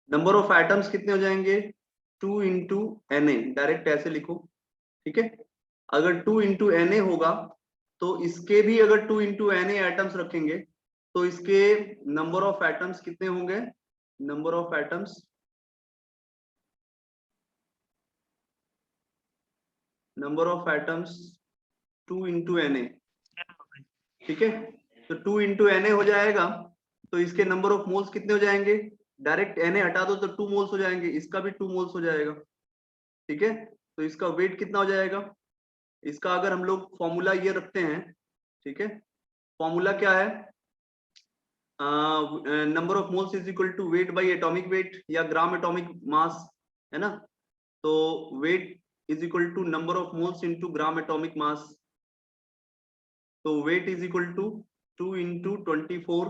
Number of atoms कितने हो जाएंगे 2 इंटू Na, डायरेक्ट ऐसे लिखो, ठीक है। अगर 2 इंटू Na होगा तो इसके भी अगर 2 इंटू Na एटम्स रखेंगे तो इसके नंबर ऑफ एटम्स कितने होंगे, number of atoms, number of atoms 2 into Na, ठीक है। तो 2 इंटू Na हो जाएगा तो इसके नंबर ऑफ मोल्स कितने हो जाएंगे, डायरेक्ट Na हटा दो तो 2 मोल्स हो जाएंगे, इसका भी 2 मोल्स हो जाएगा, ठीक है। तो इसका वेट कितना हो जाएगा, इसका अगर हम लोग फॉर्मूला ये रखते हैं, ठीक है, फॉर्मूला क्या है, number of moles is equal to weight by atomic weight या ग्राम एटॉमिक मास, है ना। तो weight is equal to number of moles into gram atomic mass, तो weight is equal to 2 into 24,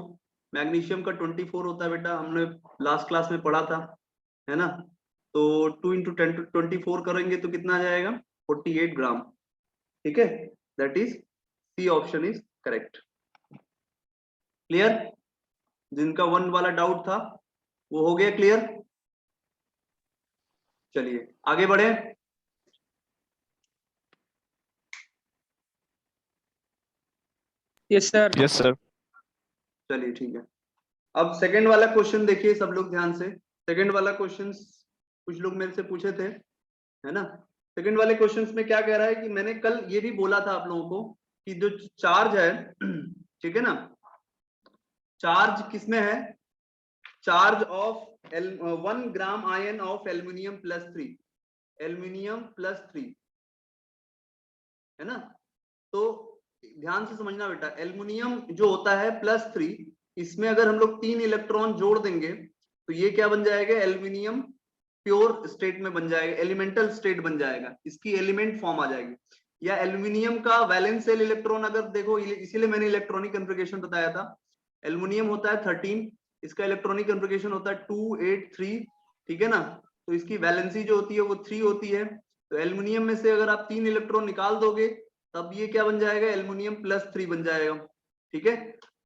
magnesium का 24 होता है बेटा, हमने लास्ट क्लास में पढ़ा था, है ना। तो 2 इंटू 24 करेंगे तो कितना आ जाएगा 48 ग्राम, ठीक है। That is C option is correct. Clear, जिनका 1 वाला डाउट था वो हो गया क्लियर। चलिए आगे बढ़े। Yes sir. Yes sir. चलिए ठीक है, अब सेकंड वाला क्वेश्चन देखिए सब लोग ध्यान से। सेकंड वाला क्वेश्चन कुछ लोग मेरे से पूछे थे, है ना। सेकंड वाले क्वेश्चंस में क्या कह रहा है कि मैंने कल ये भी बोला था आप लोगों को कि जो चार्ज है, ठीक है ना, चार्ज किसमें है, charge of 1 gram ion of aluminium plus 3, aluminium plus 3, है ना। तो ध्यान से समझना बेटा, एल्यूमिनियम जो होता है प्लस 3, इसमें अगर हम लोग 3 इलेक्ट्रॉन जोड़ देंगे तो ये क्या बन जाएगा, एल्यूमिनियम प्योर स्टेट में बन जाएगा, एलिमेंटल स्टेट बन जाएगा, इसकी एलिमेंट फॉर्म आ जाएगी। या एल्यूमिनियम का वैलेंस शेल इलेक्ट्रॉन अगर देखो, इसीलिए मैंने इलेक्ट्रॉनिक कन्फिगरेशन बताया था, एल्यूमिनियम होता है 13, इसका इलेक्ट्रॉनिक कन्फिगरेशन होता है 283, ठीक है ना। तो इसकी वैलेंसी जो होती है वो 3 होती है। तो एल्यूमिनियम में से अगर आप 3 इलेक्ट्रॉन निकाल दोगे तब ये क्या बन जाएगा, एल्यूमिनियम प्लस 3 बन जाएगा, ठीक है।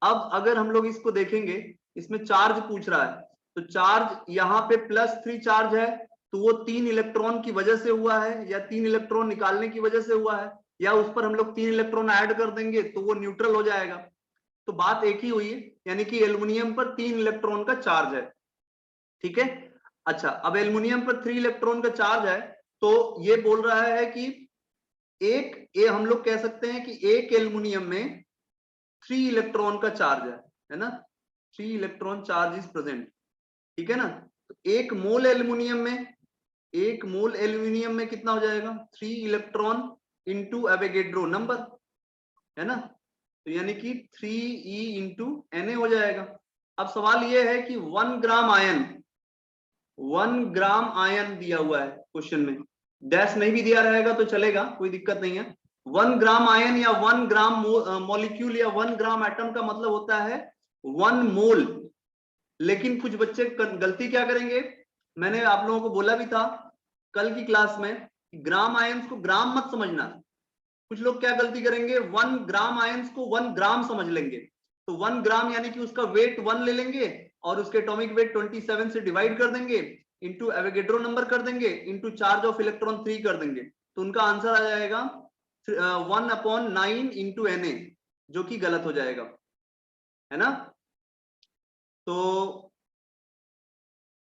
अब अगर हम लोग इसको देखेंगे, इसमें चार्ज पूछ रहा है, तो चार्ज यहाँ पे प्लस 3 चार्ज है, तो वो 3 इलेक्ट्रॉन की वजह से हुआ है या 3 इलेक्ट्रॉन निकालने की वजह से हुआ है, या उस पर हम लोग 3 इलेक्ट्रॉन ऐड कर देंगे तो वो न्यूट्रल हो जाएगा। तो बात एक ही हुई, यानी कि एल्यूमिनियम पर 3 इलेक्ट्रॉन का चार्ज है, ठीक है। अच्छा, अब एल्यूमिनियम पर 3 इलेक्ट्रॉन का चार्ज है, तो ये बोल रहा है कि ये हम लोग कह सकते हैं कि एक एल्यूमिनियम में 3 इलेक्ट्रॉन का चार्ज है ना, 3 इलेक्ट्रॉन चार्ज इज प्रेजेंट, ठीक है ना। तो एक मोल एल्यूमिनियम में, एक मोल एल्यूमिनियम में कितना हो जाएगा, 3 इलेक्ट्रॉन इंटू एवोगैड्रो नंबर, है ना। तो यानी कि 3e इंटू Na हो जाएगा। अब सवाल यह है कि 1 ग्राम आयन, 1 ग्राम आयन दिया हुआ है क्वेश्चन में, डैश नहीं भी दिया रहेगा तो चलेगा, कोई दिक्कत नहीं है। 1 ग्राम आयन या 1 ग्राम मॉलिक्यूल या 1 ग्राम एटम का मतलब होता है 1 मोल। लेकिन कुछ बच्चे गलती क्या करेंगे, मैंने आप लोगों को बोला भी था कल की क्लास में, ग्राम आयंस को ग्राम मत समझना। कुछ लोग क्या गलती करेंगे, 1 ग्राम आयंस को 1 ग्राम समझ लेंगे। तो 1 ग्राम यानी कि उसका वेट 1 ले लेंगे और उसके एटॉमिक वेट 27 से डिवाइड कर देंगे, इंटू एवोगैड्रो नंबर कर देंगे, इंटू चार्ज ऑफ इलेक्ट्रॉन 3 कर देंगे, तो उनका आंसर आ जाएगा 1/9 इंटू Na, जो कि गलत हो जाएगा, है ना। तो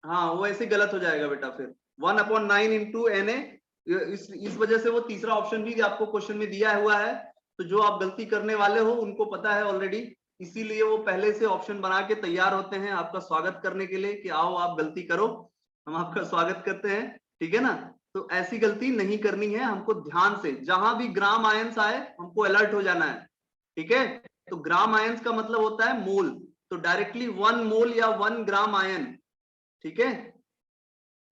हाँ वो ऐसे गलत हो जाएगा बेटा, फिर 1/9 इंटू Na, इस वजह से वो तीसरा ऑप्शन भी आपको क्वेश्चन में दिया हुआ है। तो जो आप गलती करने वाले हो उनको पता है ऑलरेडी, इसीलिए वो पहले से ऑप्शन बना के तैयार होते हैं आपका स्वागत करने के लिए कि आओ आप गलती करो, हम आपका स्वागत करते हैं, ठीक है ना। तो ऐसी गलती नहीं करनी है हमको, ध्यान से जहां भी ग्राम आयंस आए हमको अलर्ट हो जाना है, ठीक है। तो ग्राम आयंस का मतलब होता है मोल, तो डायरेक्टली 1 मोल या 1 ग्राम आयन, ठीक है,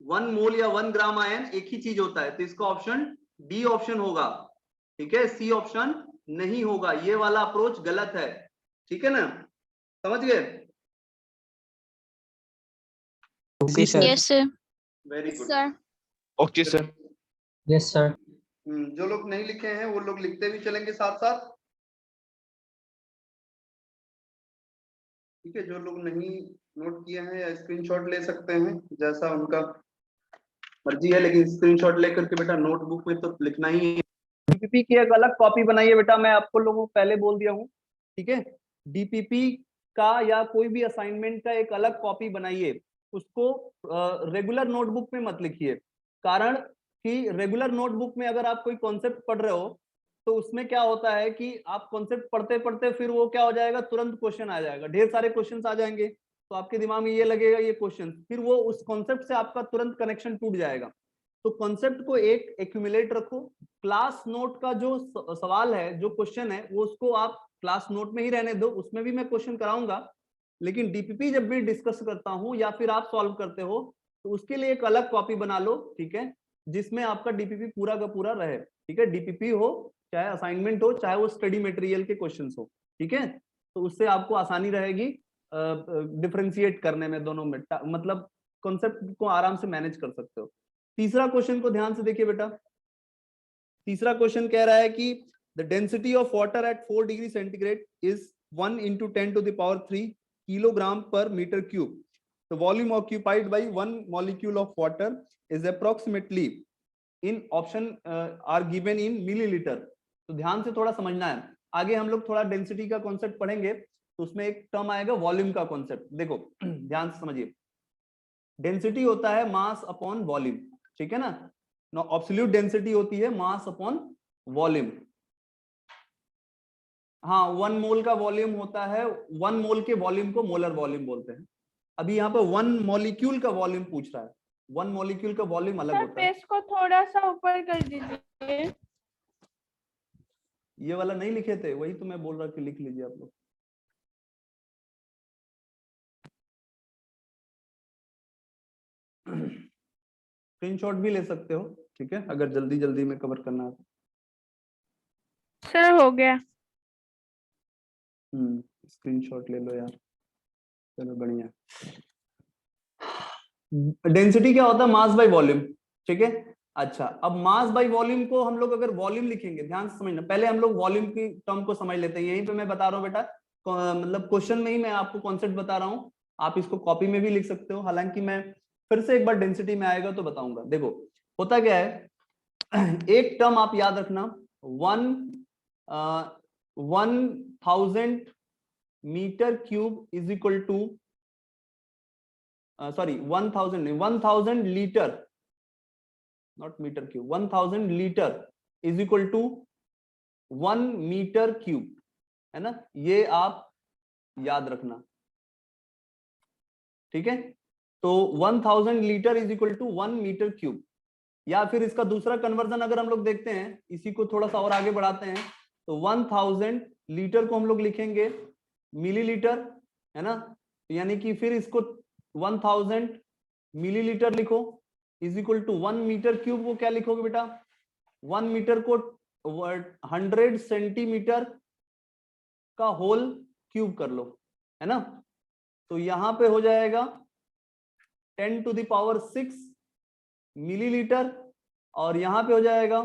1 मोल या 1 ग्राम आयन एक ही चीज होता है। तो इसका ऑप्शन डी ऑप्शन होगा, ठीक है, सी ऑप्शन नहीं होगा, ये वाला अप्रोच गलत है, ठीक है ना, समझ गए। Okay sir. Yes sir. Very good sir. Okay sir. Yes sir. जो लोग नहीं लिखे हैं वो लोग लिखते भी चलेंगे साथ साथ। ठीक है, जो लोग नहीं नोट किए हैं या स्क्रीनशॉट ले सकते हैं, जैसा उनका मर्जी है, लेकिन स्क्रीनशॉट लेकर के बेटा नोटबुक में तो लिखना ही है। डीपीपी की एक अलग कॉपी बनाइए बेटा, मैं आपको लोगों को पहले बोल दिया हूँ, ठीक है। डीपीपी का या कोई भी असाइनमेंट का एक अलग कॉपी बनाइए, उसको रेगुलर नोटबुक में मत लिखिए। कारण कि रेगुलर नोटबुक में अगर आप कोई कॉन्सेप्ट पढ़ रहे हो तो उसमें क्या होता है कि आप कॉन्सेप्ट पढ़ते पढ़ते फिर वो क्या हो जाएगा, तुरंत क्वेश्चन आ जाएगा, ढेर सारे क्वेश्चन आ जाएंगे, तो आपके दिमाग में ये लगेगा ये क्वेश्चन, फिर वो उस कॉन्सेप्ट से आपका तुरंत कनेक्शन टूट जाएगा। तो कॉन्सेप्ट को एक एक्यूमुलेट रखो। क्लास नोट का जो सवाल है, जो क्वेश्चन है, वो उसको आप क्लास नोट में ही रहने दो, उसमें भी मैं क्वेश्चन कराऊंगा, लेकिन डीपीपी जब भी डिस्कस करता हूं या फिर आप सॉल्व करते हो तो उसके लिए एक अलग कॉपी बना लो, ठीक है, जिसमें आपका डीपीपी पूरा का पूरा रहे, ठीक है। डीपीपी हो चाहे असाइनमेंट हो चाहे वो स्टडी मटेरियल के क्वेश्चंस हो, ठीक है, तो उससे आपको आसानी रहेगी डिफरेंशिएट करने में, दोनों में मतलब कॉन्सेप्ट को आराम से मैनेज कर सकते हो। तीसरा क्वेश्चन को ध्यान से देखिए बेटा। तीसरा क्वेश्चन कह रहा है कि the density of water at 4 degree centigrade is 1 into 10 to the power 3 kilogram per meter cube. The volume occupied by one molecule of water is approximately in option are given in milliliter. तो ध्यान से थोड़ा समझना है, आगे हम लोग थोड़ा डेंसिटी का कॉन्सेप्ट पढ़ेंगे तो उसमें एक टर्म आएगा वॉल्यूम का कॉन्सेप्ट। देखो ध्यान से समझिए, डेंसिटी होता है मास अपॉन वॉल्यूम, ठीक है ना, एब्सोल्यूट डेंसिटी होती है मास अपॉन वॉल्यूम। हाँ, 1 मोल का वॉल्यूम होता है, 1 मोल के वॉल्यूम को मोलर वॉल्यूम बोलते हैं। अभी यहाँ पे 1 मॉलिक्यूल का वॉल्यूम पूछ रहा है, 1 मॉलिक्यूल का वॉल्यूम अलग होता है। पेज को थोड़ा सा ऊपर कर दीजिए। ये वाला नहीं लिखे थे, वही तो मैं बोल रहा कि लिख लीजिए आप लोग। स्क्रीनशॉट भी ले सकते हो, ठीक है, अगर जल्दी जल्दी में कवर करना है। सर हो गया। स्क्रीनशॉट ले लो यार, चलो बढ़िया। डेंसिटी क्या होता है, मास बाय वॉल्यूम, ठीक है। अच्छा, अब मास बाय वॉल्यूम को हम लोग अगर वॉल्यूम लिखेंगे, ध्यान से समझना, पहले हम लोग वॉल्यूम की टर्म को समझ लेते हैं, यहीं पे मैं बता रहा हूँ बेटा, मतलब क्वेश्चन में ही मैं आपको कॉन्सेप्ट बता रहा हूँ, आप इसको कॉपी में भी लिख सकते हो, हालांकि मैं फिर से एक बार डेंसिटी में आएगा तो बताऊंगा। देखो होता क्या है, एक टर्म आप याद रखना, 1000 metre cube is equal to, sorry 1000 litre, not metre cube, 1000 litre is equal to 1 metre cube, है ना, ये आप याद रखना, ठीक है। तो 1000 litre is equal to 1 metre cube, या फिर इसका दूसरा कन्वर्जन अगर हम लोग देखते हैं, इसी को थोड़ा सा और आगे बढ़ाते हैं, तो 1000 लीटर को हम लोग लिखेंगे मिलीलीटर, है ना, यानी कि फिर इसको 1000 मिलीलीटर लिखो is equal to 1 metre cube को क्या लिखोगे बेटा, 1 मीटर को 100 सेंटीमीटर का होल क्यूब कर लो, है ना, तो यहां पे हो जाएगा 10 to the power 6 मिलीलीटर, और यहां पे हो जाएगा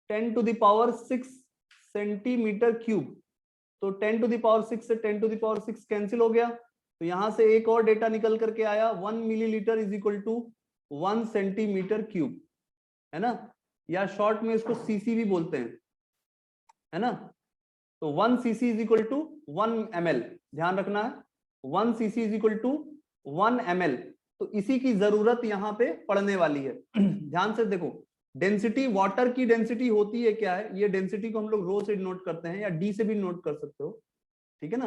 10 to the power 6 centimetre cube. तो 10 to the power 6 से 10 to the power 6 कैंसिल हो गया, तो यहां से एक और डेटा निकल करके आया, 1 millilitre is equal to 1 centimetre cube, है ना, या शॉर्ट में इसको सीसी भी बोलते हैं, है ना। तो 1 CC is equal to 1 ml, ध्यान रखना है, 1 CC is equal to 1 ml। तो इसी की जरूरत यहाँ पे पड़ने वाली है। ध्यान से देखो, डेंसिटी, वाटर की डेंसिटी होती है क्या है, ये डेंसिटी को हम लोग रो से नोट करते हैं या डी से भी नोट कर सकते हो, ठीक है ना,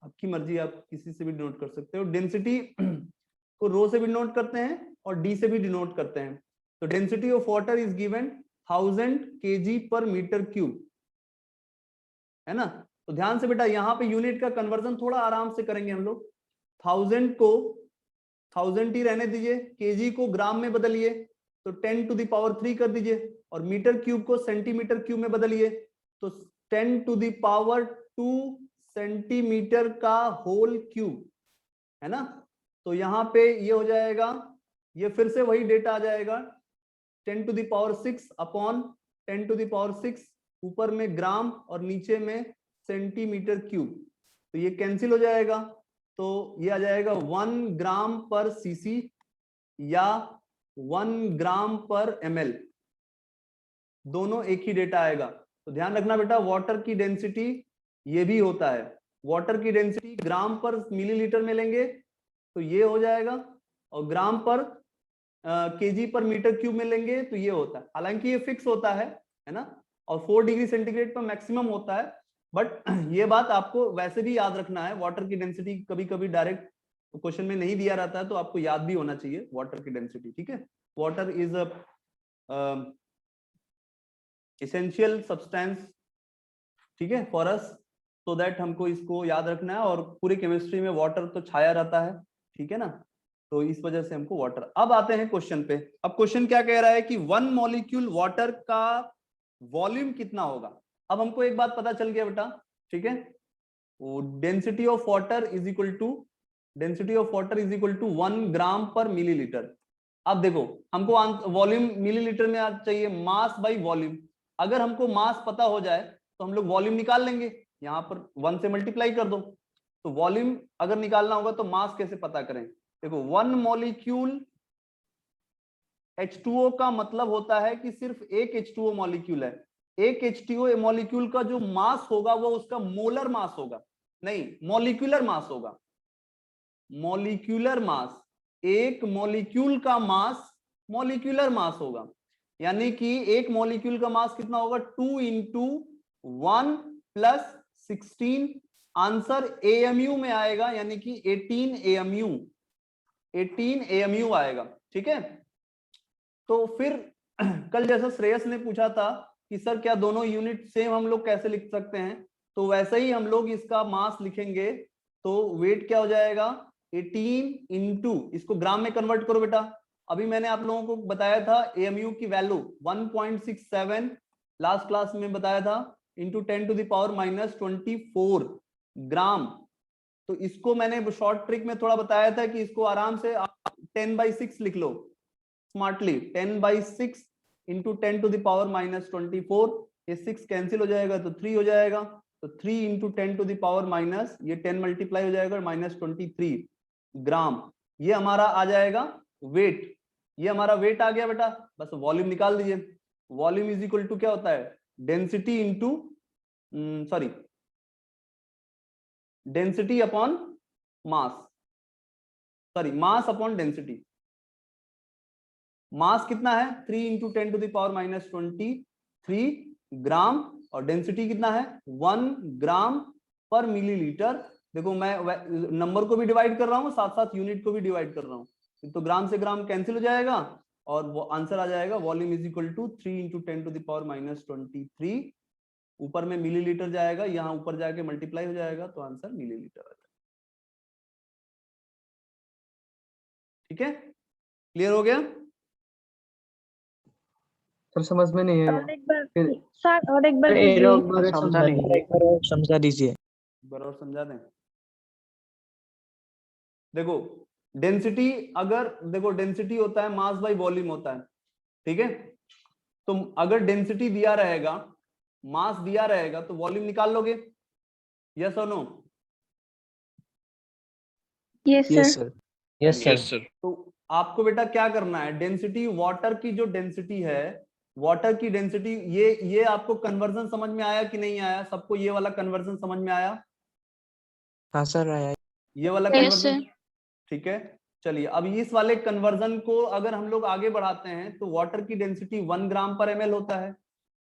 आपकी मर्जी, आप किसी से भी नोट कर सकते हो। डेंसिटी को रो से भी नोट करते हैं और डी से भी डिनोट करते हैं। तो density of water is given 1000 kg पर मीटर क्यूब, है ना। तो ध्यान से बेटा, यहाँ पे यूनिट का कन्वर्जन थोड़ा आराम से करेंगे हम लोग, 1000 को 1000 ही रहने दीजिए, केजी को ग्राम में बदलिए तो 10 to the power 3 कर दीजिए, और मीटर क्यूब को सेंटीमीटर क्यूब में बदलिए तो 10 to the power 2 सेंटीमीटर का होल क्यूब, है ना। तो यहाँ पे ये हो जाएगा, ये फिर से वही डेटा आ जाएगा, 10 to the power 6 upon 10 to the power 6, ऊपर में ग्राम और नीचे में सेंटीमीटर क्यूब। तो ये कैंसिल हो जाएगा, तो ये आ जाएगा 1 ग्राम पर सीसी या 1 ग्राम पर ml, दोनों एक ही डेटा आएगा। तो ध्यान रखना बेटा, वाटर की डेंसिटी ये भी होता है, वाटर की डेंसिटी ग्राम पर मिलीलीटर में लेंगे तो ये हो जाएगा, और ग्राम पर केजी पर मीटर क्यूब में लेंगे तो ये होता है। हालांकि ये फिक्स होता है ना, और 4 डिग्री सेंटीग्रेड पर मैक्सिमम होता है, बट ये बात आपको वैसे भी याद रखना है, वाटर की डेंसिटी कभी कभी डायरेक्ट क्वेश्चन में नहीं दिया रहता है, तो आपको याद भी होना चाहिए वाटर की डेंसिटी, ठीक है। Water is a essential substance, ठीक है, फॉर अस, सो दैट हमको इसको याद रखना है, और पूरी केमिस्ट्री में वाटर तो छाया रहता है, ठीक है ना, तो इस वजह से हमको वाटर। अब आते हैं क्वेश्चन पे। अब क्वेश्चन क्या कह रहा है कि 1 मॉलिक्यूल वाटर का वॉल्यूम कितना होगा। अब हमको एक बात पता चल गया बेटा, ठीक है, density of water is equal to 1 gram per millilitre. अब देखो हमको वॉल्यूम मिलीलीटर में चाहिए, मास बाई वॉल्यूम। अगर हमको मास पता हो जाए तो हम लोग वॉल्यूम निकाल लेंगे, यहाँ पर 1 से मल्टीप्लाई कर दो। तो वॉल्यूम अगर निकालना होगा तो मास कैसे पता करें। देखो 1 मॉलिक्यूल H2O का मतलब होता है कि सिर्फ एक H2O मॉलिक्यूल है। एक H2O मॉलिक्यूल का जो मास होगा वो उसका मोलर मास होगा, नहीं मॉलिक्यूलर मास होगा। मॉलिक्यूलर मास, एक मॉलिक्यूल का मास मॉलिक्यूलर मास होगा, यानी कि एक मॉलिक्यूल का मास कितना होगा 2 इंटू 1 प्लस 16, आंसर AMU में आएगा, यानी कि 18 AMU आएगा, ठीक है। तो फिर कल जैसा श्रेयस ने पूछा था कि सर क्या दोनों यूनिट सेम हम लोग कैसे लिख सकते हैं, तो वैसे ही हम लोग इसका मास लिखेंगे। तो वेट क्या हो जाएगा 18 इंटू, इसको ग्राम में कन्वर्ट करो बेटा। अभी मैंने आप लोगों को बताया था AMU की वैल्यू 1.67 लास्ट क्लास में बताया था, इंटू 10 टू द पावर -24 ग्राम। तो इसको मैंने शॉर्ट ट्रिक में थोड़ा बताया था कि इसको आराम से 10/6 लिख लो smartly, 10/6 into 10 to the power -24, ये 6 कैंसिल हो जाएगा तो 3 हो जाएगा, तो 3 into 10 to the power minus ये 10 मल्टीप्लाई हो जाएगा -23 ग्राम, ये हमारा आ जाएगा वेट। ये हमारा वेट आ गया बेटा, बस वॉल्यूम निकाल दीजिए। वॉल्यूम इज इक्वल टू क्या होता है, density into sorry density upon mass, sorry mass upon density. Mass कितना है 3 into 10 to the power -23 gram, और डेंसिटी कितना है 1 ग्राम पर मिलीलीटर। देखो मैं नंबर को भी डिवाइड कर रहा हूँ, साथ साथ यूनिट को भी डिवाइड कर रहा हूँ, तो ग्राम से ग्राम कैंसिल हो जाएगा और वो आंसर आ जाएगा volume is equal to 3 into 10 to the power -23, ऊपर में मिलीलीटर जाएगा, यहाँ ऊपर जाके मल्टीप्लाई हो जाएगा, तो आंसर मिलीलीटर आ जाएगा। ठीक है, क्लियर हो गया सर? समझ में नहीं और आया, एक बार फिर सर, और एक बार एक कीजिए। बार समझा दीजिए। एक बार और समझा दें। देखो डेंसिटी, अगर देखो डेंसिटी होता है मास बाई वॉल्यूम होता है, ठीक है। तो अगर डेंसिटी दिया रहेगा, मास दिया रहेगा, तो वॉल्यूम निकाल लोगे, यस और no? Yes sir. Yes sir. तो आपको बेटा क्या करना है, डेंसिटी, वाटर की जो डेंसिटी है, वाटर की डेंसिटी, ये आपको कन्वर्जन समझ में आया कि नहीं आया? सबको ये वाला कन्वर्जन समझ में आया? हाँ सर आया। ये वाला कन्वर्जन, ठीक है। चलिए अब इस वाले कन्वर्जन को अगर हम लोग आगे बढ़ाते हैं, तो वाटर की डेंसिटी 1 ग्राम पर ml होता है,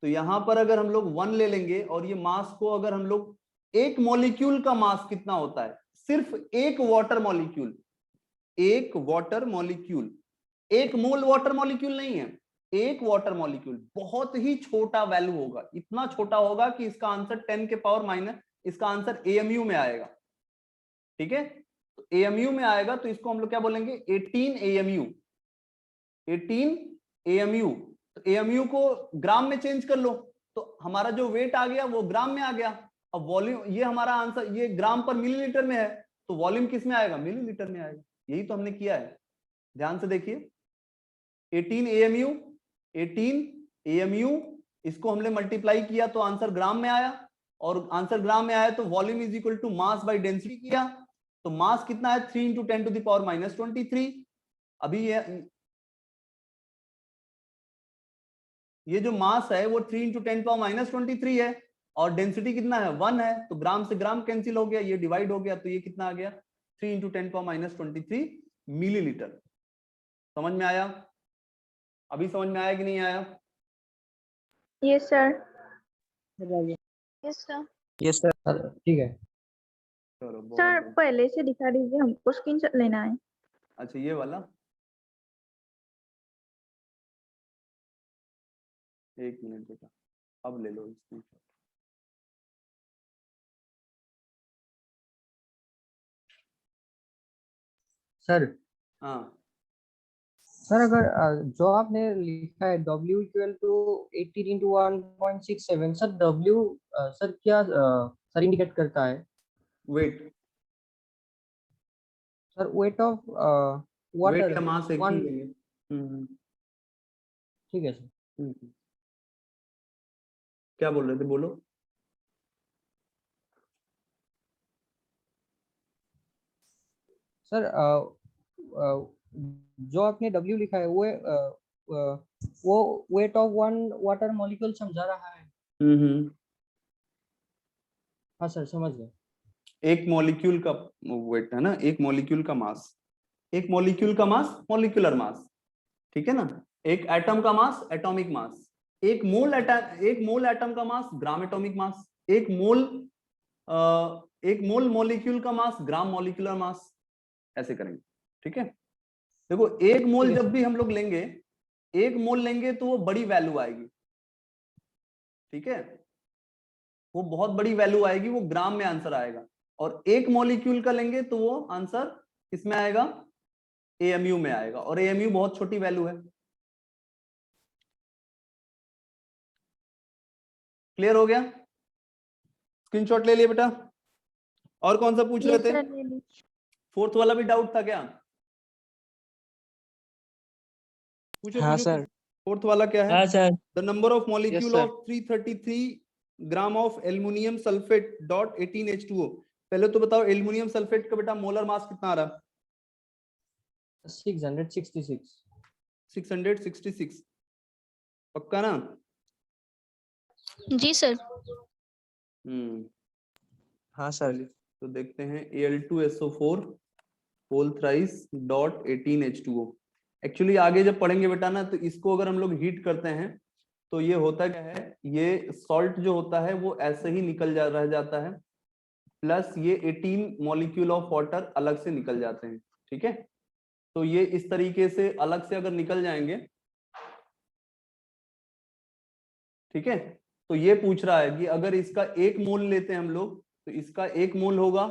तो यहां पर अगर हम लोग 1 ले लेंगे, और ये मास को अगर हम लोग, एक मॉलिक्यूल का मास कितना होता है, सिर्फ एक वाटर मॉलिक्यूल, एक वाटर मॉलिक्यूल, एक मोल वाटर मॉलिक्यूल नहीं है, एक वाटर मॉलिक्यूल, बहुत ही छोटा वैल्यू होगा, इतना छोटा होगा कि इसका आंसर 10 के पावर माइनस, इसका आंसर AMU में आएगा, ठीक है। तो AMU में आएगा, तो इसको हम लोग क्या बोलेंगे 18 AMU, 18 AMU। तो AMU को ग्राम में चेंज कर लो, तो हमारा जो वेट आ गया वो ग्राम में आ गया। अब वॉल्यूम, ये हमारा आंसर ये ग्राम पर मिलीलीटर में है, तो वॉल्यूम किस में आएगा, मिलीलीटर में आएगा। यही तो हमने किया है, ध्यान से देखिए, 18 AMU, 18 AMU, इसको हमने मल्टीप्लाई किया तो आंसर ग्राम में आया, और आंसर ग्राम में आया तो volume is equal to mass by density किया, तो मास कितना है 3 × 10⁻⁻23। अभी ये जो मास है वो 3 × 10⁻⁻23 है और डेंसिटी कितना है 1 है, तो ग्राम से ग्राम कैंसिल हो गया, ये डिवाइड हो गया, तो ये कितना आ गया 3 × 10⁻⁻23 मिलीलीटर। समझ में आया? अभी समझ में आया कि नहीं आया? Yes, sir. Yes, sir. Yes, sir. ठीक है। चलो बहुत सर बढ़िया। पहले से दिखा दीजिए, हमको स्क्रीनशॉट लेना है। अच्छा ये वाला, एक मिनट बेटा, अब ले लो इसमें। सर हाँ सर अगर जो आपने लिखा है W equal to 18 × 1.67, sir W sir क्या सर इंडिकेट करता है? Weight, sir weight of weight water या मास एक ही वन। लेंगे। ठीक है सर। क्या बोल रहे थे, बोलो। सर जो आपने W लिखा है वो weight of one water molecule समझा रहा है। हाँ सर समझ गए। एक मॉलिक्यूल का वेट है ना, एक मॉलिक्यूल का मास, एक मॉलिक्यूल का मास मॉलिक्यूलर मास, ठीक है ना। एक एटम का मास एटॉमिक मास, एक मोल एटम का मास ग्राम एटॉमिक मास, एक मोल मॉलिक्यूल का मास ग्राम मॉलिक्यूलर मास, ऐसे करेंगे, ठीक है। देखो एक मोल ठीक है जब सर। भी हम लोग लेंगे, एक मोल लेंगे तो वो बड़ी वैल्यू आएगी, ठीक है, वो बहुत बड़ी वैल्यू आएगी, वो ग्राम में आंसर आएगा। और एक मॉलिक्यूल का लेंगे तो वो आंसर किसमें आएगा, एएमयू में आएगा, और एएमयू बहुत छोटी वैल्यू है। क्लियर हो गया? स्क्रीनशॉट ले लिए बेटा। और कौन सा पूछ रहे Yes, थे? sir, ले ली। फोर्थ वाला भी डाउट था क्या? पूछो हाँ पूछो। सर। फोर्थ वाला क्या है? हाँ sir. The number of molecule Yes, sir. Of 333 gram of aluminium sulphate dot 18H2O। पहले तो बताओ एल्युमिनियम सल्फेट का बेटा मोलर मास कितना आ रहा? 666। 666। पक्का ना? जी सर। हाँ सर। तो देखते हैं Al2SO4 whole thrice dot 18H2O। Actually आगे जब पढ़ेंगे बेटा ना, तो इसको अगर हम लोग हीट करते हैं तो ये होता क्या है, ये सॉल्ट जो होता है वो ऐसे ही रह जाता है, प्लस ये 18 मॉलिक्यूल ऑफ वाटर अलग से निकल जाते हैं, ठीक है। तो ये इस तरीके से अलग से अगर निकल जाएंगे, ठीक है, तो ये पूछ रहा है कि अगर इसका एक मोल लेते हैं हम लोग तो इसका 1 मोल होगा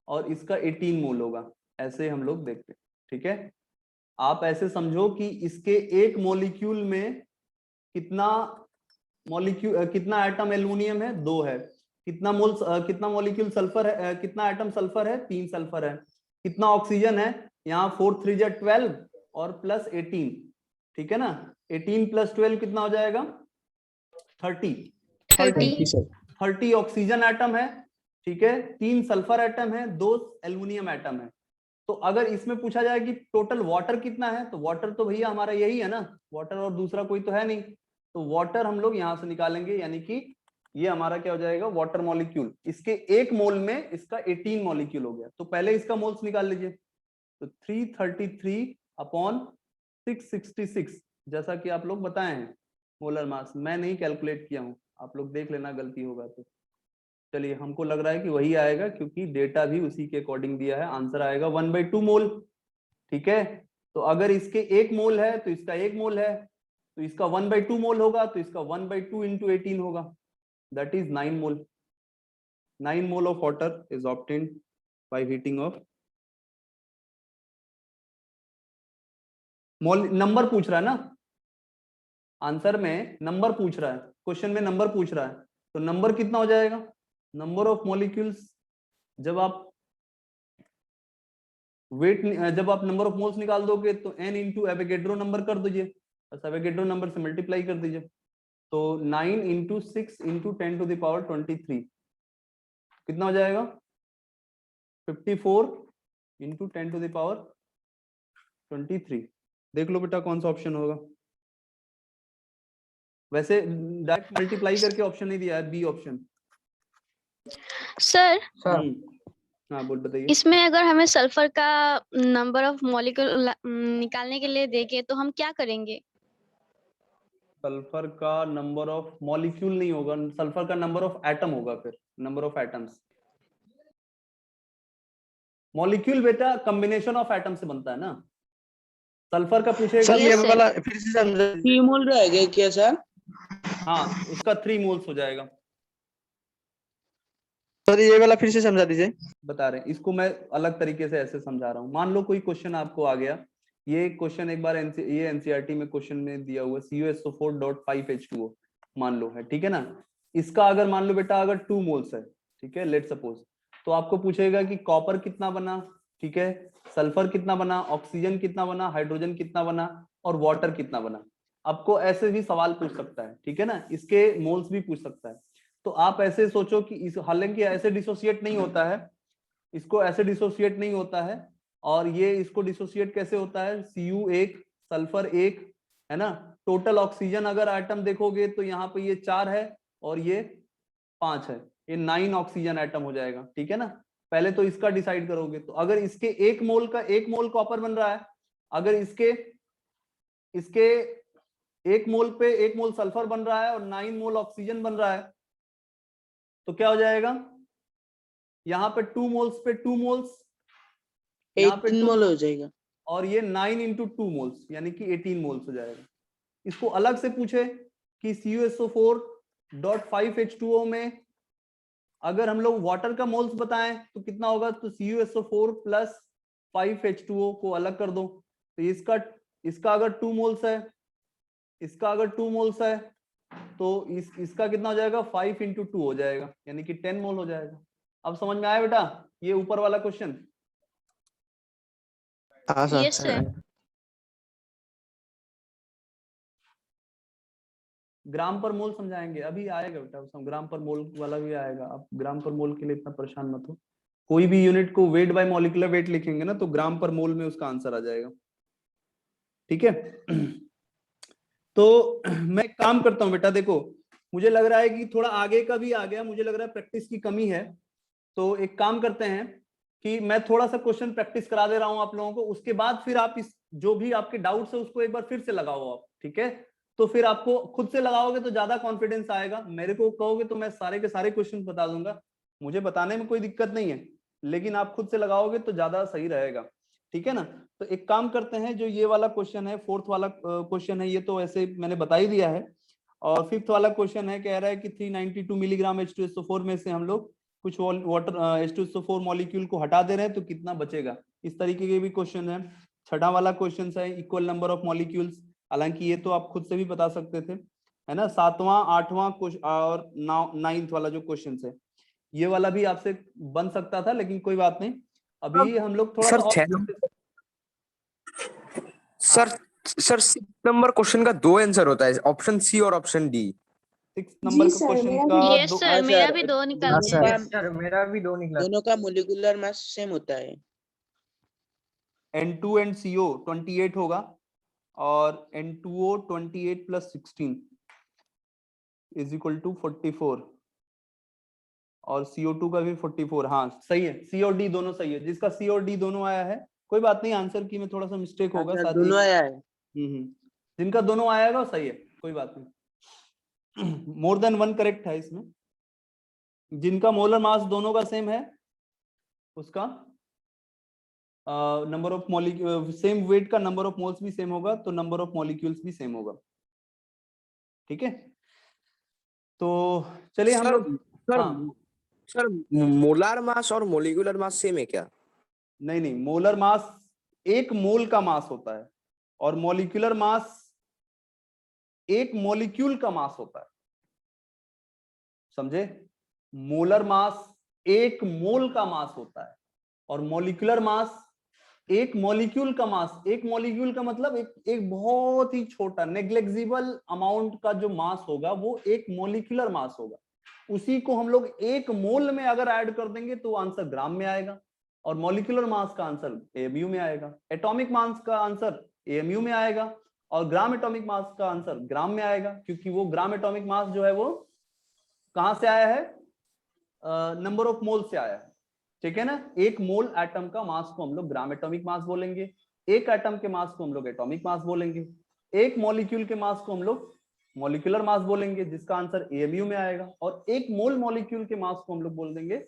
और इसका 18 मोल होगा, ऐसे हम लोग देखते हैं, ठीक है। आप ऐसे समझो कि इसके एक मॉलिक्यूल में कितना एटम एल्युमिनियम है, 2 है। कितना मॉलिक्यूल सल्फर है, कितना एटम सल्फर है, 3 सल्फर है। कितना ऑक्सीजन है, यहाँ 4 3 12 और प्लस 18, ठीक है ना। 18 + 12 कितना हो जाएगा 30 सर। 30 ऑक्सीजन एटम है, ठीक है, 3 सल्फर एटम है, 2 एल्युमिनियम एटम है। तो अगर इसमें पूछा जाए कि टोटल वाटर कितना है, तो वाटर तो भैया हमारा यही है ना, वाटर और दूसरा कोई तो है नहीं, तो वाटर हम लोग यहां से निकालेंगे, यानी कि ये हमारा क्या हो जाएगा वाटर मॉलिक्यूल। इसके एक मोल में इसका 18 मॉलिक्यूल हो गया, तो पहले इसका मोल्स निकाल लीजिए। तो 333/666, जैसा कि आप लोग बताए हैं मोलर मास, मैं नहीं कैलकुलेट किया हूं, आप लोग देख लेना गलती होगा तो। चलिए हमको लग रहा है कि वही आएगा, क्योंकि डेटा भी उसी के अकॉर्डिंग दिया है, आंसर आएगा 1/2 मोल, ठीक है। तो अगर इसके 1 मोल है तो इसका 1 मोल है, तो इसका 1/2 मोल होगा, तो इसका 1/2 × 18 होगा, that is 9 mole. 9 mole of water is obtained by heating of. Mole number पूछ रहा है ना, आंसर में नंबर पूछ रहा है, क्वेश्चन में नंबर पूछ रहा है, तो नंबर कितना हो जाएगा, नंबर ऑफ मॉलिक्यूल्स, जब आप नंबर ऑफ मोल्स निकाल दोगे तो n इंटू एवोगैड्रो नंबर कर दीजिए, बस एवोगैड्रो नंबर से मल्टीप्लाई कर दीजिए। तो 9 × 6 × 10⁻23, कितना हो जाएगा 54 इंटू 10 टू द पावर 23। देख लो बेटा कौन सा ऑप्शन होगा। वैसे डायरेक्ट मल्टीप्लाई करके ऑप्शन नहीं दिया है, बी ऑप्शन। सर सर हाँ बोल बताइए। इसमें अगर हमें सल्फर का नंबर ऑफ मॉलिक्यूल निकालने के लिए देके तो हम क्या करेंगे? सल्फर का नंबर ऑफ मॉलिक्यूल नहीं होगा, सल्फर का नंबर ऑफ एटम होगा, फिर नंबर ऑफ एटम्स। मॉलिक्यूल बेटा कॉम्बिनेशन ऑफ एटम से बनता है ना। सल्फर का पूछेगा सर ये Yes, sir. वाला फिर से समझा, 3 मोल रहेगा क्या सर? हाँ उसका 3 मोल्स हो जाएगा। सर ये वाला फिर से समझा दीजिए। बता रहे हैं इसको मैं अलग तरीके से ऐसे समझा रहा हूँ। मान लो कोई क्वेश्चन आपको आ गया, ये क्वेश्चन एक बार ये एनसीईआरटी में क्वेश्चन में दिया हुआ CuSO4.5H2O मान लो है, ठीक है ना। इसका अगर मान लो बेटा अगर 2 मोल्स है, ठीक है लेट सपोज, तो आपको पूछेगा कि कॉपर कितना बना, ठीक है, सल्फर कितना बना, ऑक्सीजन कितना बना, हाइड्रोजन कितना बना और वाटर कितना बना। आपको ऐसे भी सवाल पूछ सकता है, ठीक है ना, इसके मोल्स भी पूछ सकता है। तो आप ऐसे सोचो कि इस, हालांकि ऐसे डिसोसिएट नहीं होता है, इसको ऐसे डिसोसिएट नहीं होता है, और ये इसको डिसोसिएट कैसे होता है, Cu1 सल्फर 1 है ना। टोटल ऑक्सीजन अगर आइटम देखोगे तो यहाँ पे ये 4 है और ये 5 है, ये 9 ऑक्सीजन आइटम हो जाएगा, ठीक है ना। पहले तो इसका डिसाइड करोगे, तो अगर इसके 1 मोल कॉपर बन रहा है, अगर इसके 1 मोल पे 1 मोल सल्फर बन रहा है और 9 मोल ऑक्सीजन बन रहा है, तो क्या हो जाएगा, यहाँ पे 2 मोल्स पे 2 मोल्स, यहाँ पे 18 मोल हो जाएगा, और ये 9 इंटू 2 मोल्स यानी कि 18 मोल्स हो जाएगा। इसको अलग से पूछे कि CuSO4.5H2O में अगर हम लोग वाटर का मोल्स बताएं तो कितना होगा, तो CuSO4 प्लस 5H2O को अलग कर दो, तो इसका अगर 2 मोल्स है, इसका अगर 2 मोल्स है, तो इसका कितना हो जाएगा 5 इंटू 2 हो जाएगा यानी कि 10 मोल हो जाएगा। अब समझ में आया बेटा ये ऊपर वाला क्वेश्चन? हाँ सर। Yes, sir. ग्राम पर मोल समझाएंगे, अभी आएगा बेटा ग्राम पर मोल वाला भी आएगा। आप ग्राम पर मोल के लिए इतना परेशान मत हो, कोई भी यूनिट को वेट बाय मॉलिक्यूलर वेट लिखेंगे ना तो ग्राम पर मोल में उसका आंसर आ जाएगा, ठीक है। तो मैं एक काम करता हूं बेटा, देखो मुझे लग रहा है कि थोड़ा आगे का भी आ गया, मुझे लग रहा है प्रैक्टिस की कमी है, तो एक काम करते हैं कि मैं थोड़ा सा क्वेश्चन प्रैक्टिस करा दे रहा हूं आप लोगों को, उसके बाद फिर आप इस जो भी आपके डाउट्स है उसको एक बार फिर से लगाओ आप, ठीक है। तो फिर आपको खुद से लगाओगे तो ज्यादा कॉन्फिडेंस आएगा, मेरे को कहोगे तो मैं सारे के सारे क्वेश्चन बता दूंगा, मुझे बताने में कोई दिक्कत नहीं है, लेकिन आप खुद से लगाओगे तो ज्यादा सही रहेगा, ठीक है ना। तो एक काम करते हैं, जो ये वाला क्वेश्चन है, 4th वाला क्वेश्चन है, ये तो ऐसे मैंने बता ही दिया है, और 5th वाला क्वेश्चन है, कह रहा है कि 392 मिलीग्राम H2SO4 में से हम लोग कुछ वाटर H2SO4 मॉलिक्यूल को हटा दे रहे हैं तो कितना बचेगा, इस तरीके के भी क्वेश्चन है। 6वां वाला क्वेश्चन है इक्वल नंबर ऑफ मॉलिक्यूल्स, हालांकि ये तो आप खुद से भी बता सकते थे, है ना। 7वां 8वां और 9th वाला जो क्वेश्चन है, ये वाला भी आपसे बन सकता था, लेकिन कोई बात नहीं, अभी हम लोग थोड़ा सर, सा सर 6 नंबर क्वेश्चन का 2 आंसर होता है, ऑप्शन सी और ऑप्शन डी। 6 नंबर का क्वेश्चन का Yes, sir. मेरा भी 2 निकल हाँ गया। सर मेरा भी 2 निकला। दोनों का मोलिकुलर मास सेम होता है। N2 and CO 28 होगा और N2O 28 plus 16 is equal to 44 और CO2 का भी 44। हाँ सही है, C और D दोनों सही है, जिसका C और D दोनों आया है कोई बात नहीं, आंसर की में थोड़ा सा मिस्टेक होगा, अच्छा, साथ दोनों आया है। जिनका दोनों आएगा सही है, कोई बात नहीं। मोर देन 1 करेक्ट है इसमें, जिनका मोलर मास दोनों का सेम है उसका number of molecule same weight का नंबर ऑफ मोल्स भी सेम होगा, तो नंबर ऑफ मॉलिक्यूल्स भी सेम होगा, ठीक है। तो चलिए हम लोग, हाँ सर मोलार मास और मोलिकुलर मास सेम है क्या? नहीं, मोलर मास 1 मोल का मास होता है और मॉलिक्यूलर मास 1 मॉलिक्यूल का मास होता है, समझे। मोलर मास 1 मोल का मास होता है और मॉलिक्यूलर मास 1 मॉलिक्यूल का मास, 1 मॉलिक्यूल का मतलब एक बहुत ही छोटा नेग्लेक्जिबल अमाउंट का जो मास होगा वो 1 मॉलिक्यूलर मास होगा। उसी को हम लोग एक मोल में अगर ऐड कर देंगे तो आंसर ग्राम में आएगा, और मॉलिक्यूलर मास का आंसर एएमयू में आएगा, एटॉमिक मास का आंसर एएमयू में आएगा, और ग्राम एटॉमिक मास का आंसर ग्राम में आएगा, क्योंकि वो ग्राम एटॉमिक मास जो है वो कहां से आया है, नंबर ऑफ मोल से आया है। ठीक है ना, एक मोल एटम का मास को हम लोग ग्राम एटॉमिक मास बोलेंगे, एक एटम के मास को हम लोग एटॉमिक मास बोलेंगे, एक मॉलिक्यूल के मास को हम लोग मॉलिक्यूलर मास बोलेंगे जिसका आंसर एएमयू में आएगा, और एक मोल मॉलिक्यूल के मास को हम लोग बोल देंगे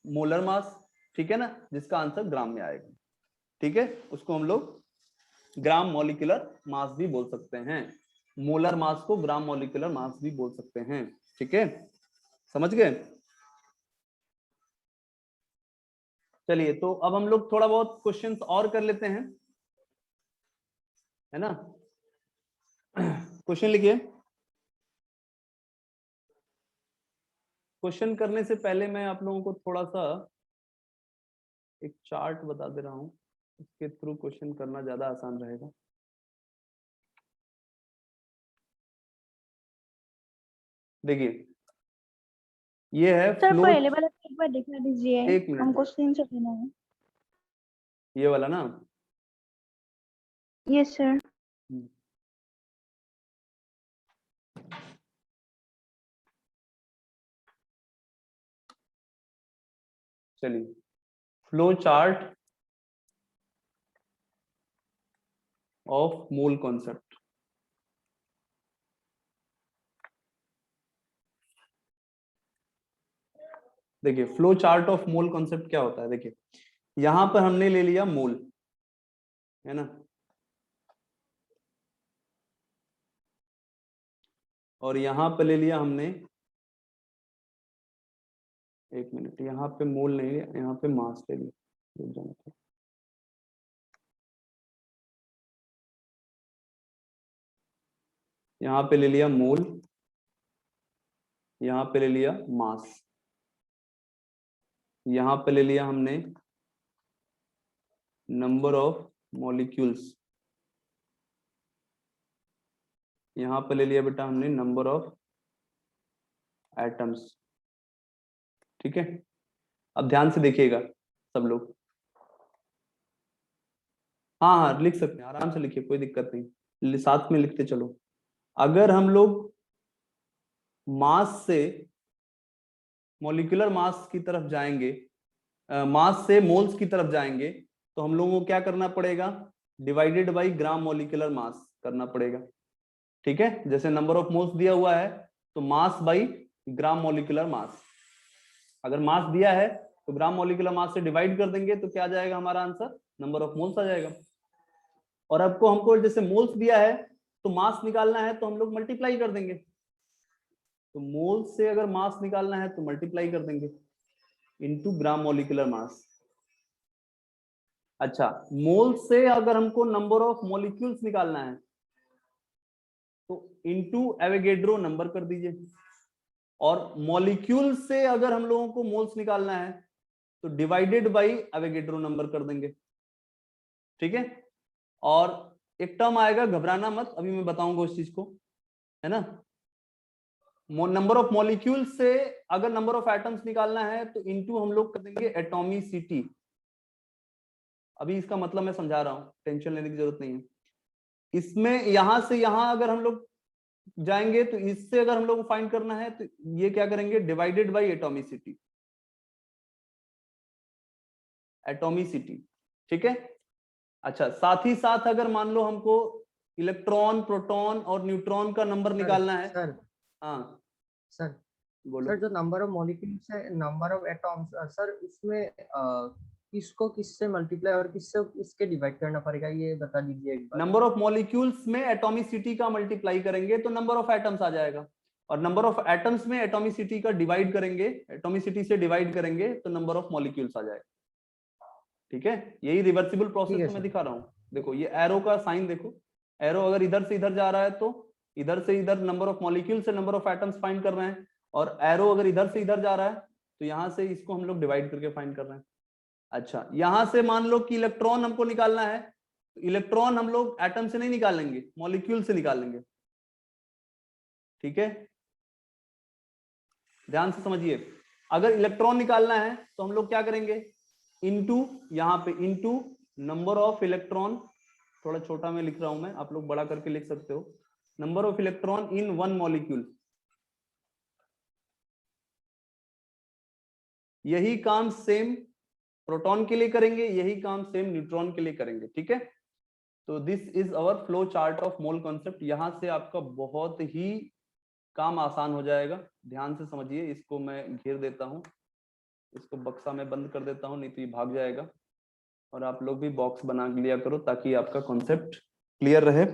मोलर मास। ठीक है ना, जिसका आंसर ग्राम में आएगा। ठीक है, उसको हम लोग ग्राम मॉलिक्यूलर मास भी बोल सकते हैं, मोलर मास को ग्राम मॉलिक्यूलर मास भी बोल सकते हैं। ठीक है, समझ गए। चलिए, तो अब हम लोग थोड़ा बहुत क्वेश्चंस और कर लेते हैं, है ना। क्वेश्चन लिखिए। क्वेश्चन करने से पहले मैं आप लोगों को थोड़ा सा एक चार्ट बता दे रहा हूं, इसके थ्रू क्वेश्चन करना ज्यादा आसान रहेगा। देखिए, ये है सर फ्लो। पहले वाला एक बार दिखा दीजिए, एक मिनट, हमको स्क्रीनशॉट लेना है। ये वाला ना। Yes sir. चलिए, flow chart of mole concept. देखिए, flow chart of mole concept क्या होता है। देखिए, यहां पर हमने ले लिया मोल, है ना, और यहां पे ले लिया हमने, एक मिनट, यहाँ पे मोल नहीं लिया, यहाँ पे मास ले लिया। यहाँ पे ले लिया मोल, यहाँ पे ले लिया मास, यहाँ पे ले लिया हमने नंबर ऑफ मॉलिक्यूल्स, यहाँ पे ले लिया बेटा हमने नंबर ऑफ एटम्स। ठीक है, अब ध्यान से देखिएगा सब लोग। हाँ हाँ, लिख सकते हैं, आराम से लिखिए, कोई दिक्कत नहीं, साथ में लिखते चलो। अगर हम लोग मास से मॉलिक्यूलर मास की तरफ जाएंगे, मास से मोल्स की तरफ जाएंगे, तो हम लोगों को क्या करना पड़ेगा, डिवाइडेड बाई ग्राम मॉलिक्यूलर मास करना पड़ेगा। ठीक है, जैसे नंबर ऑफ मोल्स दिया हुआ है तो मास बाई ग्राम मॉलिक्यूलर मास, अगर मास दिया है तो ग्राम मॉलिक्यूलर मास से डिवाइड कर देंगे तो क्या आ जाएगा हमारा आंसर, नंबर ऑफ मोल्स आ जाएगा। और आपको हमको जैसे मोल्स दिया है तो मास निकालना है तो हम लोग मल्टीप्लाई कर देंगे, तो मोल्स से अगर मास निकालना है तो मल्टीप्लाई कर देंगे इनटू ग्राम मॉलिक्यूलर मास। अच्छा, मोल से अगर हमको नंबर ऑफ मॉलिक्यूल्स निकालना है तो इनटू एवोगैड्रो नंबर कर दीजिए, और मॉलिक्यूल से अगर हम लोगों को मोल्स निकालना है तो डिवाइडेड बाई एवोगैड्रो नंबर कर देंगे। ठीक है, और एक टर्म आएगा, घबराना मत, अभी मैं बताऊंगा उस चीज को, है ना। नंबर ऑफ मॉलिक्यूल से अगर नंबर ऑफ एटम्स निकालना है तो इनटू हम लोग कर देंगे एटॉमिसिटी। अभी इसका मतलब मैं समझा रहा हूं, टेंशन लेने की जरूरत नहीं है इसमें। यहां से यहां अगर हम लोग जाएंगे तो इससे अगर हम लोग को फाइंड करना है तो ये क्या करेंगे, डिवाइडेड बाई एटॉमिसिटी, एटॉमिसिटी। ठीक है, अच्छा, साथ ही साथ अगर मान लो हमको इलेक्ट्रॉन, प्रोटॉन और न्यूट्रॉन का नंबर निकालना है। सर हाँ सर बोलो। सर, जो नंबर ऑफ मॉलिक्यूल्स है, नंबर ऑफ एटॉम्स, सर उसमें किसको किससे मल्टीप्लाई और किससे इसके डिवाइड करना पड़ेगा, ये बता दीजिए एक बार। नंबर ऑफ मॉलिक्यूल्स में एटॉमिसिटी का मल्टीप्लाई करेंगे तो नंबर ऑफ एटम्स आ जाएगा, और नंबर ऑफ एटम्स में एटॉमिसिटी का डिवाइड करेंगे, एटॉमिसिटी से डिवाइड करेंगे तो नंबर ऑफ मॉलिक्यूल्स आ जाएगा। ठीक है, यही रिवर्सिबल प्रोसेस मैं दिखा रहा हूँ। देखो, ये एरो का साइन देखो, एरो अगर इधर से इधर जा रहा है तो इधर से इधर नंबर ऑफ मॉलिक्यूल से नंबर ऑफ एटम्स फाइंड कर रहे हैं, और एरो अगर इधर से इधर जा रहा है तो यहां से इसको हम लोग डिवाइड करके फाइंड कर रहे हैं। अच्छा, यहां से मान लो कि इलेक्ट्रॉन हमको निकालना है, तो इलेक्ट्रॉन हम लोग एटम से नहीं निकालेंगे, मॉलिक्यूल से निकालेंगे। ठीक है, ध्यान से समझिए, अगर इलेक्ट्रॉन निकालना है तो हम लोग क्या करेंगे, इनटू, यहाँ पे इनटू नंबर ऑफ इलेक्ट्रॉन, थोड़ा छोटा में लिख रहा हूं मैं, आप लोग बड़ा करके लिख सकते हो, number of electron in one molecule. यही काम सेम प्रोटॉन के लिए करेंगे, यही काम सेम न्यूट्रॉन के लिए करेंगे, ठीक है। तो this is our flow chart of mole concept. यहां से आपका बहुत ही काम आसान हो जाएगा, ध्यान से समझिए। इसको मैं घेर देता हूं, इसको बक्सा में बंद कर देता हूं, नहीं तो ये भाग जाएगा। और आप लोग भी बॉक्स बना लिया करो ताकि आपका कॉन्सेप्ट क्लियर रहे,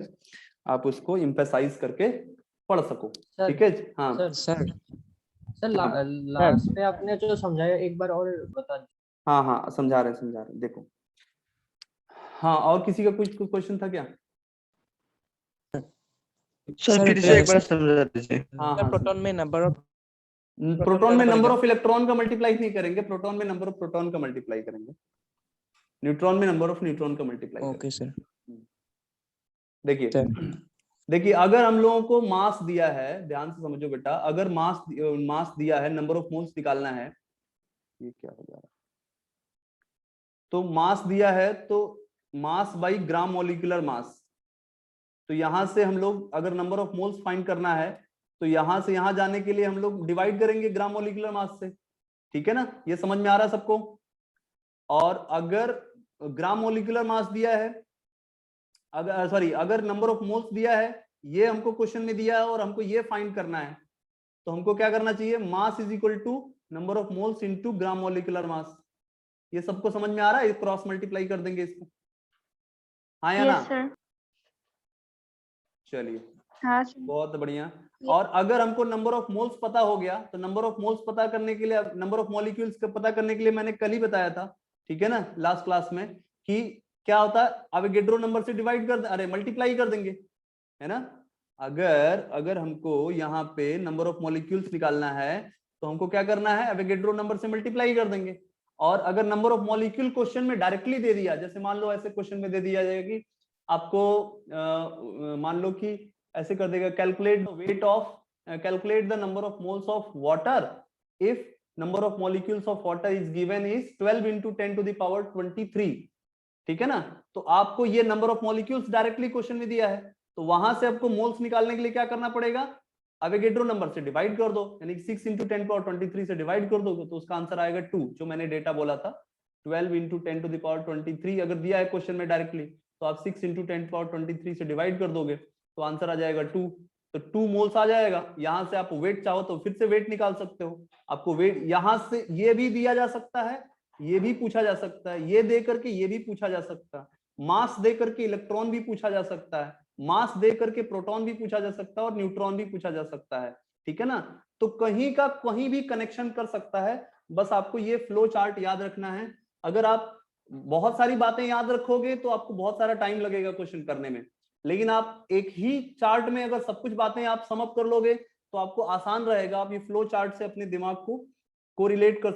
आप उसको एम्फसाइज करके पढ़ सको, ठीक है। हाँ सर लास्ट पे आपने जो समझाया एक बार और बता दीजिए। हाँ समझा रहे देखो। हाँ, और किसी का कुछ क्वेश्चन था क्या? सर फिर से एक बार समझा दीजिए। हाँ, प्रोटॉन में नंबर ऑफ प्रोटॉन में नंबर ऑफ इलेक्ट्रॉन का मल्टीप्लाई नहीं करेंगे, प्रोटॉन में नंबर ऑफ प्रोटॉन का मल्टीप्लाई करेंगे, न्यूट्रॉन में नंबर ऑफ न्यूट्रॉन का मल्टीप्लाई करेंगे। Okay sir. देखिए अगर हम लोगों को मास दिया है, ध्यान से समझो बेटा, अगर मास दिया है, नंबर ऑफ मोल्स निकालना है, ये क्या हो जा रहा है, तो मास दिया है, तो मास बाई ग्राम मॉलिक्यूलर मास। तो यहां से हम लोग अगर नंबर ऑफ मोल्स फाइंड करना है तो यहां से यहां जाने के लिए हम लोग डिवाइड करेंगे ग्राम मॉलिक्यूलर मास से, ठीक है ना, ये समझ में आ रहा है सबको। और अगर ग्राम मॉलिक्यूलर मास दिया है, अगर नंबर ऑफ मोल्स दिया है, ये हमको क्वेश्चन में दिया है और हमको ये फाइंड करना है, तो हमको क्या करना चाहिए, mass is equal to number of moles into gram molecular mass. ये सबको समझ में आ रहा है, क्रॉस मल्टीप्लाई कर देंगे इसको, हाँ या ना? सर। चलिए हाँ सर। बहुत बढ़िया। और अगर हमको नंबर ऑफ मोल्स पता हो गया, तो नंबर ऑफ मोल्स पता करने के लिए, नंबर ऑफ मॉलिक्यूल्स का पता करने के लिए मैंने कल ही बताया था, ठीक है ना, लास्ट क्लास में, कि क्या होता है, अवोगाड्रो नंबर से डिवाइड कर मल्टीप्लाई कर देंगे, है ना। अगर हमको यहाँ पे नंबर ऑफ मॉलिक्यूल्स निकालना है तो हमको क्या करना है, अवोगाड्रो नंबर से मल्टीप्लाई कर देंगे। और अगर नंबर ऑफ मॉलिक्यूल क्वेश्चन में डायरेक्टली दे दिया, जैसे मान लो ऐसे क्वेश्चन में दे दिया जाएगा कि आपको मान लो कि ऐसे कर देगा, calculate the number of moles of water if number of molecules of water is given is 12 into 10 to the power 23, ठीक है ना। तो आपको ये number of molecules directly question में दिया है, तो वहां से आपको मोल्स निकालने के लिए क्या करना पड़ेगा, अवोगाड्रो नंबर से डिवाइड कर दो, यानी 6 into 10 power 23 से डिवाइड कर दोगे तो उसका आंसर आएगा 2, जो मैंने डेटा बोला था। 12 into 10 to the power 23 अगर दिया है क्वेश्चन में डायरेक्टली, तो आप 6 into 10 power 23 से डिवाइड कर दोगे तो आंसर आ जाएगा 2। तो 2 मोल्स आ जाएगा। यहां से आप वेट चाहो तो फिर से वेट निकाल सकते हो, आपको वेट यहां से ये भी दिया जा सकता है, ये भी पूछा जा सकता है, ये दे करके ये भी पूछा जा सकता है, मास दे करके इलेक्ट्रॉन भी पूछा जा सकता है, मास दे करके प्रोटॉन भी पूछा जा सकता है और न्यूट्रॉन भी पूछा जा सकता है, ठीक है ना। तो कहीं का कहीं भी कनेक्शन कर सकता है, बस आपको ये फ्लो चार्ट याद रखना है। अगर आप बहुत सारी बातें याद रखोगे तो आपको बहुत सारा टाइम लगेगा क्वेश्चन करने में, लेकिन आप एक ही चार्ट में अगर सब कुछ बातें आप सम अप कर लोगे तो आपको आसान रहेगा। आप ये फ्लो चार्ट से अपने दिमाग को कोरिलेट कर